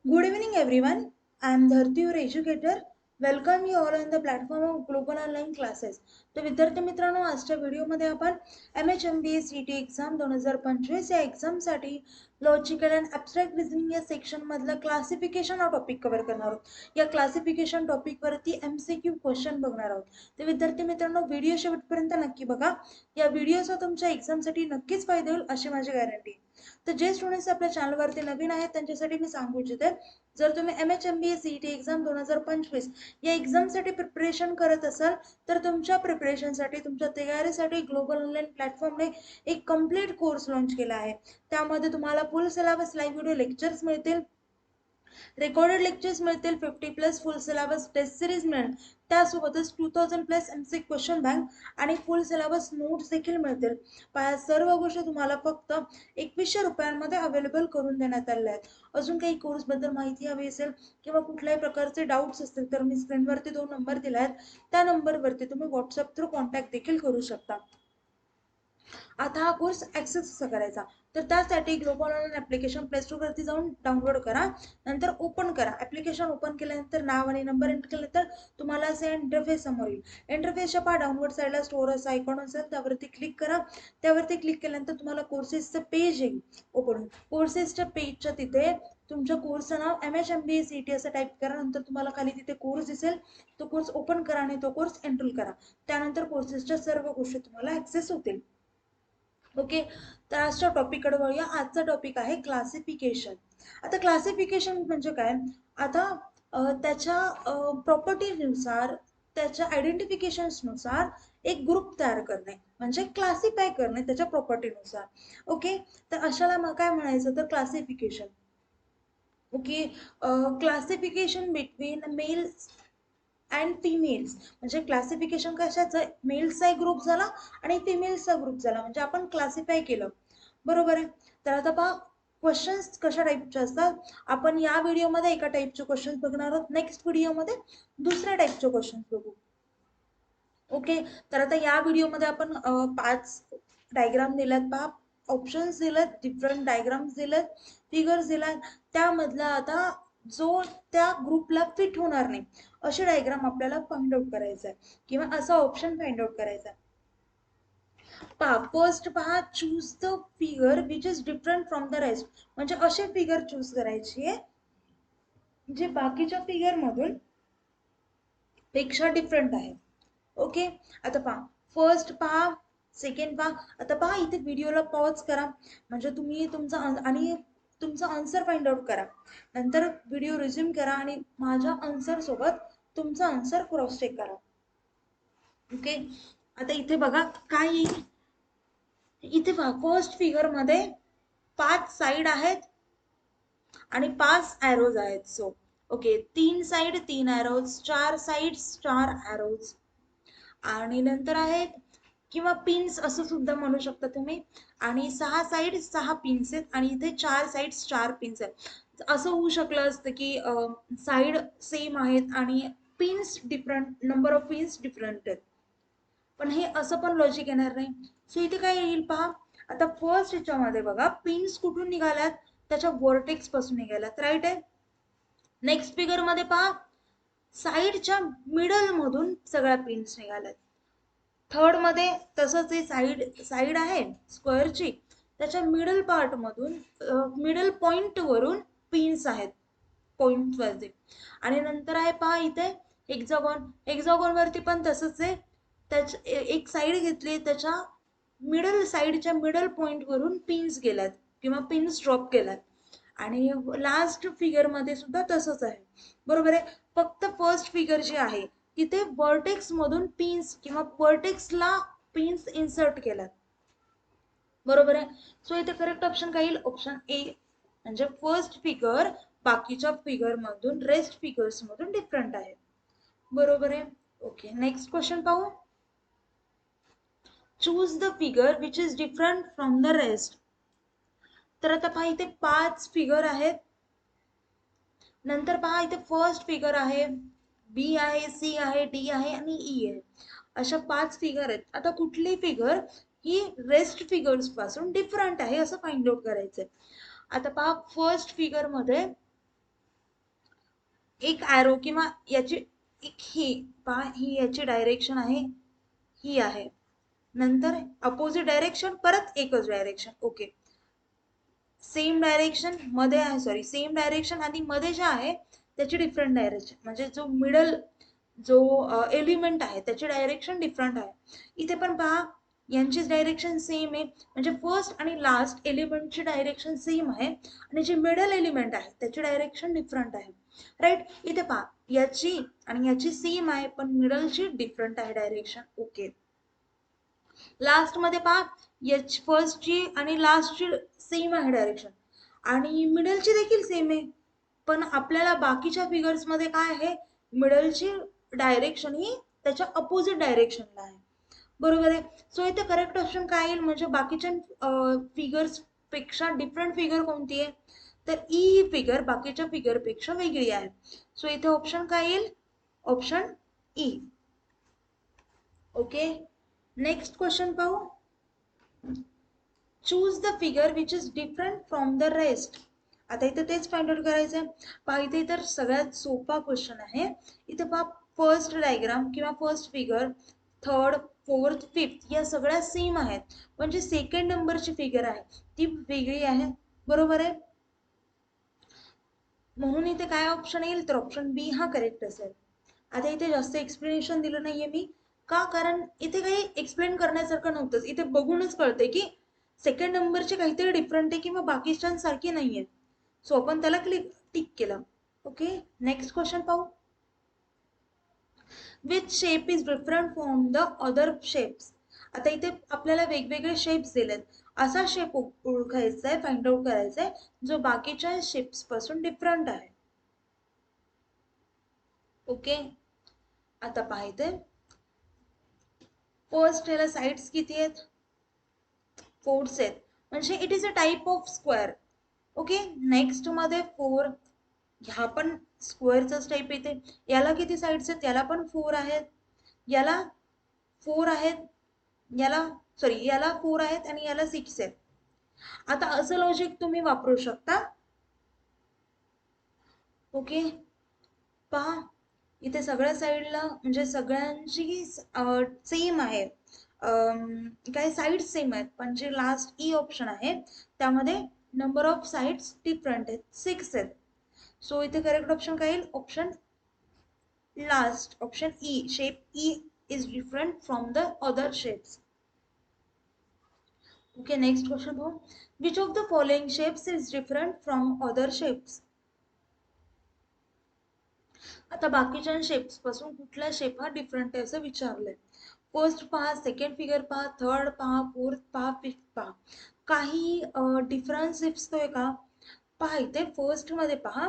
Good evening, everyone. I am Dharti, your educator. Welcome you all on the platform of Global Online Classes. तर विद्यार्थी मित्रांनो, आजच्या व्हिडिओमध्ये आपण MHMBA CT एक्झाम 2025 या एक्झामसाठी लॉजिकल अँड ॲब्स्ट्रॅक्ट रिझनिंग या सेक्शन मधलं क्लासिफिकेशन हा टॉपिक कव्हर करणार आहोत. या क्लासिफिकेशन टॉपिक वरती MCQ क्वेश्चन बघणार आहोत. तर विद्यार्थी मित्रांनो, व्हिडिओ शेवटपर्यंत नक्की बघा. या व्हिडिओचा तुमच्या एक्झामसाठी नक्कीच फायदा होईल अशी माझी गॅरंटी. तर जे स्टुडंट्स आपल्या चॅनलवरती नवीन आहेत त्यांच्यासाठी मी सांगू इच्छिते, जर तुम्ही MHMBA CET एक्झाम 2025 या एक्झामसाठी प्रिपरेशन करत असाल तर तुमच्या प्रिपरेशनसाठी तुमच्या तयारीसाठी ग्लोबल ऑनलाईन प्लॅटफॉर्मने एक कम्प्लीट कोर्स लॉन्च केला आहे. त्यामध्ये तुम्हाला फुल सिलेबस लाईव्ह व्हिडिओ लेक्चर्स मिळतील, रेकॉर्डेड लेक्चर्स मिळतील, 50+ फुल सिलेबस टेस्ट सिरीज मिळेल, त्यासोबतच 2000+ MC क्वेश्चन बँक आणि फुल सिलेबस नोट्स देखील मिळतील. या सर्व गोष्टी तुम्हाला फक्त 2100 रुपयांमध्ये अवेलेबल करून देण्यात आलेल्या आहेत. अजून काही कोर्सबद्दल माहिती हवी असेल किंवा कुठल्याही प्रकारचे डाऊट्स असतील तर मी स्क्रीनवरती 2 नंबर दिले आहेत, त्या नंबरवरती तुम्ही व्हॉट्सअप थ्रू कॉन्टॅक्ट देखील करू शकता. आता हा कोर्स ॲक्सेस कसा करायचा, तर त्यासाठी ग्लोबल ऑनलाईन ॲप्लिकेशन प्ले स्टोरवरती जाऊन डाउनलोड करा. नंतर ओपन करा. ॲप्लिकेशन ओपन केल्यानंतर नाव आणि नंबर एंटर केल्यानंतर तुम्हाला असे इंटरफेस समोर येईल. इंटरफेसच्या पहा डाउनलोड साईडला स्टोअर असा आयकॉन असेल, त्यावरती क्लिक करा. त्यावरती क्लिक केल्यानंतर तुम्हाला कोर्सेसचं पेज येईल ओपन. कोर्सेसच्या पेजच्या तिथे तुमच्या कोर्सचं नाव MHMBA CET असं टाईप करा. नंतर तुम्हाला खाली तिथे कोर्स दिसेल, तो कोर्स ओपन करा आणि तो कोर्स एनरोल करा. त्यानंतर कोर्सेसच्या सर्व गोष्टी तुम्हाला ॲक्सेस होतील. ओके, तर आजच्या टॉपिककडे वळूया. आजचा टॉपिक आहे क्लासिफिकेशन. आता क्लासिफिकेशन म्हणजे काय, आता त्याच्या प्रॉपर्टीनुसार, त्याच्या आयडेंटिफिकेशन्सनुसार एक ग्रुप तयार करणे म्हणजे क्लासिफाय करणे त्याच्या प्रॉपर्टीनुसार. ओके, तर अशाला मग काय म्हणायचं, तर classification. Okay, classification between males and females म्हणजे क्लासिफिकेशन कशाचं, मेल्सचा एक ग्रुप झाला आणि फिमेल्सचा ग्रुप झाला, म्हणजे आपण क्लासिफाय केलं. बरोबर आहे. तर आता पहा, क्वेश्चन्स कशा टाईपचे असतात. आपण या व्हिडिओमध्ये एका टाईपचे क्वेश्चन्स बघणार आहोत, नेक्स्ट व्हिडिओमध्ये दुसऱ्या टाईपचे क्वेश्चन्स बघू. ओके, तर आता या व्हिडिओमध्ये आपण 5 डायग्राम दिल्यात, पहा ऑप्शन्स दिलेत, डिफरंट डायग्राम्स दिलेत, फिगर्स दिलात. त्यामधला आता जो त्या ग्रुपला फिट होणार नाही असे डायग्राम आपल्याला फाइंड आउट करायचा आहे किंवा असा ऑप्शन फाइंड आउट करायचा आहे. पहा, फर्स्ट पहा, choose the figure which is different from the rest, म्हणजे असे फिगर चूज करायची आहे जे बाकीच्या फिगर मधून पेक्षा डिफरंट आहे. ओके, आता पहा, फर्स्ट पहा, सेकंड पहा. आता पहा, इथे व्हिडिओला पॉज करा म्हणजे तुम्ही तुमचा आणि तुमचा आन्सर फाइंड आउट करा. नंतर व्हिडिओ रिझ्यूम करा आणि माझ्या आन्सर सोबत तुमचा आन्सर क्रॉस चेक करा. ओके, आता इथे बघा काय येईल. इथे पहा, फर्स्ट फिगर मध्ये 5 साइड आहेत आणि 5 एरोज आहेत. So okay, 3 side 3 arrows, 4 sides 4 arrows आणि नंतर आहेत किंवा पिन्स असं सुद्धा म्हणू शकता तुम्ही. आणि 6 साइड 6 पिन्स आहेत आणि इथे 4 साइड्स 4 पिन्स आहेत. असं होऊ शकलं असतं की साइड सेम आहेत आणि pins different, number of pins different आहेत, पण हे असं पण लॉजिक येणार नाही. सो इथे काय येईल पहा, आता फर्स्ट ह्याच्यामध्ये बघा पिन्स कुठून निघाल्यात, त्याच्या वर्टेक्स पासून निघाल्यात, राईट आहे. नेक्स्ट फिगर मध्ये पहा, साइडच्या मिडल मधून सगळ्या पिन्स निघाल्यात. थर्ड मध्ये तसंच आहे, साइड साइड आहे स्क्वेअरची, त्याच्या मिडल पार्ट मधून मिडल पॉइंट वरून पिन्स आहेत पॉइंट वरती. आणि नंतर आहे पहा इथे हेक्सागॉन, हेक्सागॉन वरती पण तसंच आहे. त्याच्या एक साइड घेतली, त्याच्या मिडल साइडच्या मिडल पॉइंट वरून पिन्स गेल्यात किंवा पिन्स ड्रॉप केल्यात. आणि लास्ट फिगर मध्ये सुद्धा तसंच आहे. बरोबर आहे. फक्त फर्स्ट फिगर जी आहे तिथे वर्टेक्स मधून पिन्स किंवा वर्टेक्सला पिन्स इन्सर्ट केल्यात. बरोबर आहे. सो इथे करेक्ट ऑप्शन काय येईल, ऑप्शन ए, म्हणजे फर्स्ट फिगर बाकीच्या फिगर मधून, रेस्ट फिगर्स मधून डिफरंट आहे. बरोबर आहे. ओके, नेक्स्ट क्वेश्चन पाहू. Choose the figure which is different from the rest. तर आता पहा, इथे 5 फिगर आहेत. नंतर पहा, इथे फर्स्ट फिगर आहे, बी आहे, सी आहे, डी आहे आणि ई आहे. अशा 5 फिगर आहेत. आता कुठली फिगर ही रेस्ट फिगर्स पासून डिफरंट आहे असं फाइंड आउट करायचंय. आता पहा, फर्स्ट फिगर मध्ये एक ॲरो किंवा याची एक ही पहा, ही याची डायरेक्शन आहे, ही आहे, नंतर अपोजिट डायरेक्शन, परत एकच डायरेक्शन. ओके, सेम डायरेक्शन मध्ये आहे, सॉरी सेम डायरेक्शन आणि मध्ये जे आहे त्याची डिफरंट डायरेक्शन, म्हणजे जो मिडल जो एलिमेंट आहे त्याची डायरेक्शन डिफरंट आहे. इथे पण पहा, यांची डायरेक्शन सेम आहे, म्हणजे फर्स्ट आणि लास्ट एलिमेंटची डायरेक्शन सेम आहे आणि जे मिडल एलिमेंट आहे त्याची डायरेक्शन डिफरंट आहे. राईट, इथे पहा याची आणि याची सेम आहे पण मिडलची डिफरंट आहे डायरेक्शन. ओके, लास्ट मध्ये पहा, एच फर्स्टची आणि लास्टची सेम आहे डायरेक्शन आणि मिडलची देखील सेम आहे, पण आपल्याला बाकीच्या फिगर्स मध्ये काय आहे, मिडलची डायरेक्शन ही त्याच्या अपोजिट डायरेक्शनला आहे. बरोबर आहे. सो इथे करेक्ट ऑप्शन काय येईल, म्हणजे बाकीच्या फिगर्स पेक्षा डिफरंट फिगर कोणती आहे, तर ई ही फिगर बाकीच्या फिगर पेक्षा वेगळी आहे. सो इथे ऑप्शन काय येईल, option E. Okay, next question पाहू. Choose the figure which is different from the rest. आता इथे तेच फाइंड आउट करायचं आहे. पहा इथे तर सगळ्यात सोपा क्वेश्चन आहे. इथे पहा, फर्स्ट डायग्राम किंवा first figure, third, fourth, fifth या सगळ्या सेम आहेत, पण जी सेकंड नंबरची फिगर आहे ती वेगळी आहे. बरोबर आहे, म्हणून इथे काय ऑप्शन येईल, तर ऑप्शन बी हा करेक्ट असेल. आता इथे जास्त एक्सप्लेनेशन दिलं नाहीये मी, का, कारण इथे काही एक्सप्लेन करण्यासारखं नव्हतंच, इथे बघूनच कळतंय की सेकंड नंबरचे काहीतरी डिफरंट आहे किंवा बाकीच्यांसारखी नाहीये. सो आपण त्याला टिक केलं. ओके, नेक्स्ट क्वेश्चन पाहू. Which shape is different from the other shapes. आता इथे आपल्याला वेगवेगळे शेप्स दिलेत, असा शेप ओळखायचा आहे, फाइंड आउट करायचा आहे जो बाकीच्या शेप्स पासून डिफरंट आहे. ओके, आता पाहिजे फर्स्ट याला साइड्स किती आहेत, फोर्स आहेत, म्हणजे it is a type of square. Okay, next मध्ये फोर, ह्या पण स्क्वेअरचाच टाइप येते. याला किती साइड्स आहेत, याला पण फोर आहेत, याला फोर आहेत, याला सॉरी याला फोर आहेत आणि याला सिक्स आहेत. आता असं लॉजिक तुम्ही वापरू शकता. ओके, पहा इथे सगळ्या साईडला म्हणजे सगळ्यांची सेम आहे, काही साईड सेम आहेत, पण जे लास्ट ई ऑप्शन आहे त्यामध्ये नंबर ऑफ साइड्स डिफरंट आहेत, सिक्स आहेत. सो इथे करेक्ट ऑप्शन काय येईल, option last, option E, shape E is different from the other shapes. Okay, next question हो. Which of the following shapes is different from other shapes? आता बाकीच्या shapes पासून कुठला शेप हा डिफरंट आहे असं विचारलंय. फर्स्ट पहा, सेकंड फिगर पहा, थर्ड पहा, फोर्थ पहा, फिफ्थ पहा. काही डिफरन्स दिसतोय का? पहा इथे फर्स्ट मध्ये पहा,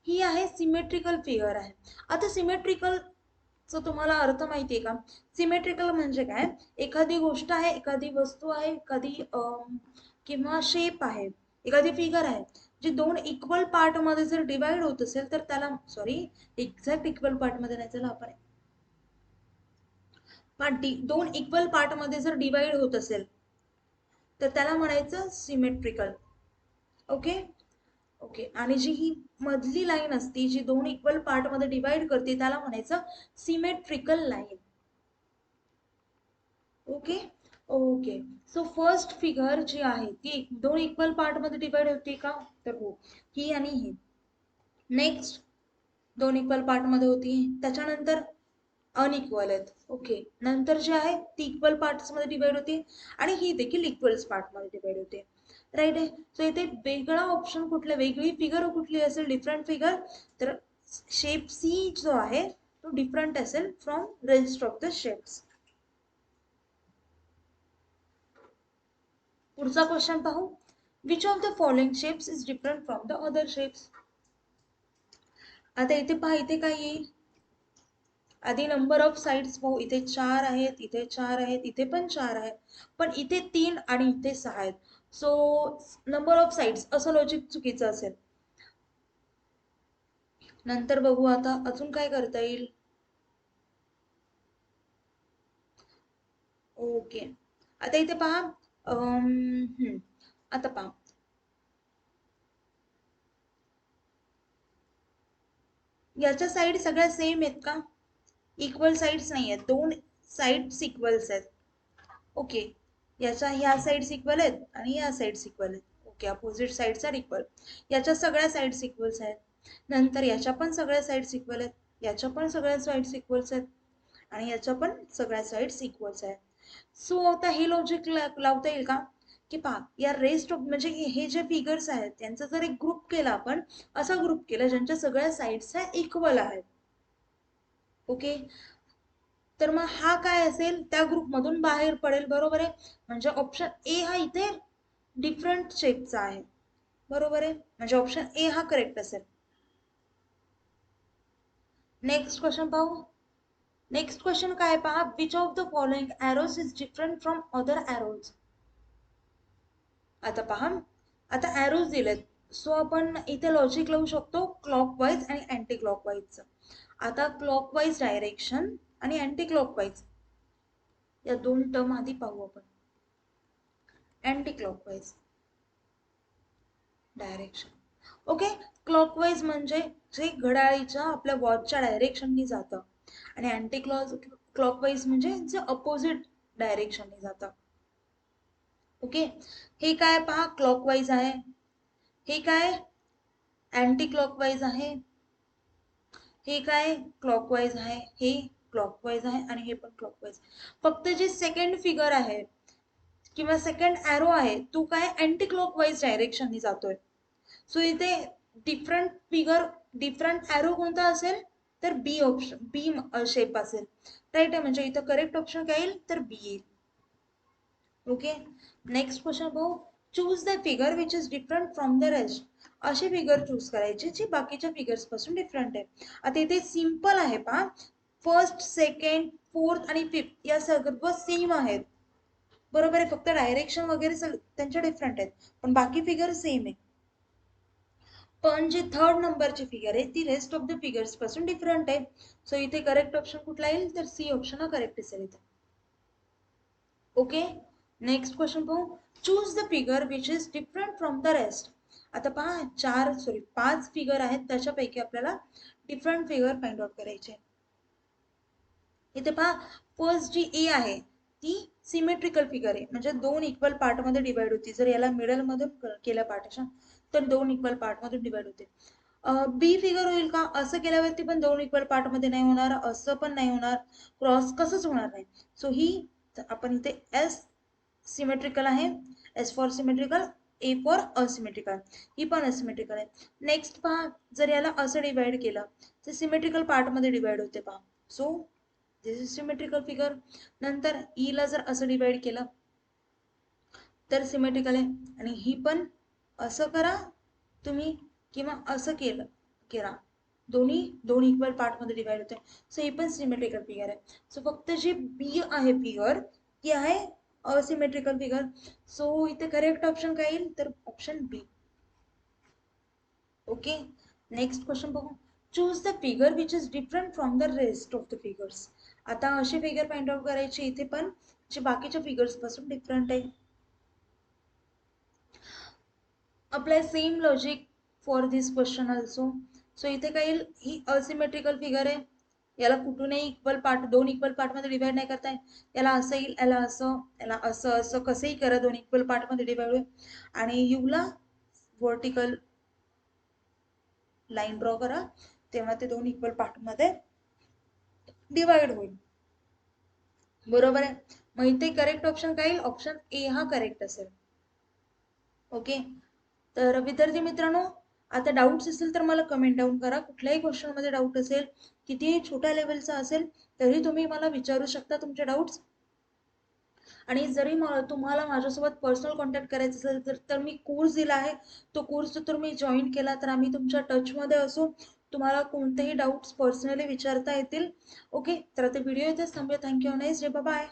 ही आहे सिमेट्रिकल फिगर आहे. आता सिमेट्रिकल चा तुम्हाला अर्थ माहितीये का? सिमेट्रिकल म्हणजे काय, एखादी गोष्ट आहे, एखादी वस्तू आहे, एखादी किंवा शेप आहे, एखादी फिगर आहे जी दोन इक्वल पार्ट मध्ये जर डिवाइड होत असेल तर त्याला, सॉरी एक्झॅक्ट इक्वल पार्ट मध्ये नाही, चला आपण दोन इक्वल पार्ट मध्ये जर डिवाइड होत असेल तर त्याला म्हणायचं सिमेट्रिकल. ओके, ओके, आणि जी ही मधली लाईन असते जी दोन इक्वल पार्ट मध्ये डिवाइड करते त्याला म्हणायचं symmetrical line. Okay, okay, so first figure जी आहे ती दोन इक्वल पार्ट मध्ये डिवाइड होते का, तर हो, ही आणि ही. नेक्स्ट दोन इक्वल पार्ट मध्ये होती, त्याच्यानंतर अनइक्वल आहेत. ओके, नंतर जे आहे ती इक्वल पार्ट्स मध्ये डिवाइड होते आणि ही देखील इक्वल पार्ट मध्ये डिवाइड होते. राईट आहे. सो इथे वेगळा ऑप्शन कुठला, वेगळी फिगर कुठली असेल, डिफरंट फिगर, तर शेप सी जो आहे तो डिफरंट असेल from rest of the shapes. पुढचा क्वेश्चन पाहू. Which of the following shapes is different from the other shapes. आता इथे पहा, इथे काय येईल, आधी नंबर ऑफ साइड्स पाहू. इथे चार आहेत, इथे चार आहेत, इथे पण चार आहेत, पण इथे तीन आणि इथे सहा आहेत. सो नंबर ऑफ साइड्स असं लॉजिक चुकीचं असेल. नंतर बघू आता अजून काय करता येईल. ओके, आता इथे पहा, आता पहा, याच्या साईड सगळ्या सेम आहेत का? इक्वल साईड्स नाही आहेत, दोन साईड्स इक्वल्स आहेत. ओके, याच्या ह्या साईड्स इक्वल आहेत आणि या साईड्स इक्वल आहेत. Okay, opposite sides are equal. याच्या सगळ्या साईड्स इक्वल्स आहेत. नंतर याच्या पण सगळ्या साईड्स इक्वल आहेत, याच्या पण सगळ्या साईड्स इक्वल्स आहेत आणि याच्या पण सगळ्या साईड्स इक्वल्स आहेत. सो आता हे लॉजिक लावता येईल का की पहा या रेस्ट ऑफ म्हणजे हे जे फिगर्स आहेत त्यांचा जर एक ग्रुप केला आपण, असा ग्रुप केला ज्यांच्या सगळ्या साईड्स इक्वल आहेत. ओके, तर मग हा काय असेल, त्या ग्रुपमधून बाहेर पडेल. बरोबर आहे, म्हणजे ऑप्शन ए हा इथे डिफरंट शेपचा आहे. बरोबर आहे, म्हणजे ऑप्शन ए हा करेक्ट असेल. नेक्स्ट क्वेश्चन पाहू. नेक्स्ट क्वेश्चन काय पहा, which of the following arrows is different from other arrows. आता पहा, आता एरोज दिलेत, सो आपण इथे लॉजिक लावू शकतो क्लॉकवाईज आणि अँटी क्लॉकवाईजचं. आता क्लॉकवाईज डायरेक्शन आणि अँटी क्लॉकवाईज या दोन टर्म आधी पाहू आपण. Anti clockwise direction. Okay, clockwise म्हणजे जे घड्याळीच्या आपल्या वॉचच्या डायरेक्शननी जातं आणि अँटी क्लॉकवाईज म्हणजे जे अपोजिट डायरेक्शननी जातं. ओके, हे काय पहा क्लॉकवाईज आहे, हे काय अँटी क्लॉकवाईज आहे, हे काय क्लॉकवाईज आहे, हे क्लॉकवाईज आहे आणि हे पण क्लॉकवाईज. फक्त जे सेकंड फिगर आहे किंवा सेकंड एरो आहे तो काय अँटी क्लॉकवाईज डायरेक्शननी जातोय. सो इथे डिफरंट फिगर डिफरंट एरो कोणता असेल तर बी ऑप्शन, बी शेप असेल. राईट आहे, म्हणजे इथं करेक्ट ऑप्शन काय येईल तर बी येईल. ओके, नेक्स्ट क्वेश्चन पाहू. Choose the figure which is different from the rest. अशी फिगर चूज करायची जी बाकीच्या फिगर्स पासून डिफरंट आहे. आता इथे सिंपल आहे पहा, फर्स्ट सेकंड फोर्थ आणि फिफ्थ या सर्व सेम आहेत. बरोबर आहे, फक्त डायरेक्शन वगैरे त्यांच्या डिफरंट आहेत पण बाकी फिगर सेम आहे. पण जी थर्ड नंबरची फिगर आहे ती रेस्ट ऑफ द फिगर्स पासून डिफरंट आहे. सो इथे करेक्ट ऑप्शन कुठला येईल तर सी ऑप्शन हा करेक्ट असेल इथे. ओके, नेक्स्ट क्वेश्चन पाहू. Choose the figure which is different from the rest. आता पहा पाच फिगर आहेत, त्याच्यापैकी आपल्याला डिफरंट फिगर फाइंड आउट करायचे. इथे पहा, फर्स्ट जी ए आहे ती सिमेट्रिकल फिगर आहे, म्हणजे दोन इक्वल पार्ट मध्ये डिवाइड होती. जर याला मिडल मध्ये केलं पार्टिशन तर दोन इक्वल पार्ट मध्ये डिवाइड होते. बी फिगर होईल का, असं केल्यावरती पण दोन इक्वल पार्ट मध्ये नाही होणार, असं पण नाही होणार, क्रॉस कसंच होणार नाही. सो ही आपण इथे एस सिमेट्रिकल आहे, S for symmetrical, A for asymmetrical, ही पण असिमेट्रिकल आहे. नेक्स्ट पहा, जर याला असं डिवाइड केलं तर सिमेट्रिकल पार्ट मध्ये डिवाइड होते पहा. So this is symmetrical figure. नंतर ई ला जर असं डिवाइड केलं तर सिमेट्रिकल आहे, आणि ही पण असं करा तुम्ही किंवा असं केलं करा, दोन्ही दोन इक्वल पार्ट मध्ये डिवाइड होते. सो ही पण सिमेट्रिकल फिगर आहे. सो फक्त जी बी आहे फिगर ती आहे असिमेट्रिकल फिगर. सो इथे करेक्ट ऑप्शन काय येईल तर ऑप्शन बी. ओके, नेक्स्ट क्वेश्चन बघू. Choose the figure which is different from the rest of the figures. आता अशी फिगर फाइंड आउट करायची इथे पण जे बाकीच्या फिगर्स पासून डिफरंट आहे. Apply same logic for this question also. So इथे काय येईल, ही असिमेट्रिकल फिगर आहे, याला कुठूनही इक्वल पार्ट, दोन इक्वल पार्ट मध्ये डिवाइड नाही करताय. याला असं येईल, याला असं, याला असं, असं कसंही करा दोन इक्वल पार्ट मध्ये डिवाइड होईल. आणि यूला वर्टिकल लाईन ड्रॉ करा, तेव्हा ते दोन इक्वल पार्ट मध्ये डिवाइड होईल. बरोबर आहे, मग इथे करेक्ट ऑप्शन काय येईल, ऑप्शन ए हा करेक्ट असेल. ओके, तर विद्यार्थी मित्रांनो, आता डाऊट्स असेल तर मला कमेंट डाऊन करा. कुठल्याही क्वेश्चन मध्ये डाऊट असेल, कितीही छोट्या लेवलचा असेल तरी तुम्ही मला विचारू शकता तुमचे डाऊट्स. आणि जरी तुम्हाला माझ्यासोबत पर्सनल कॉन्टॅक्ट करायचं असेल तर मी कोर्स दिला आहे, तो कोर्स जर तुम्ही जॉईन केला तर आम्ही तुमच्या टचमध्ये असू, तुम्हाला कोणतेही डाऊट्स पर्सनली विचारता येतील. ओके, तर आता व्हिडिओ इथेच थांबूया. Thank you, nice day, bye.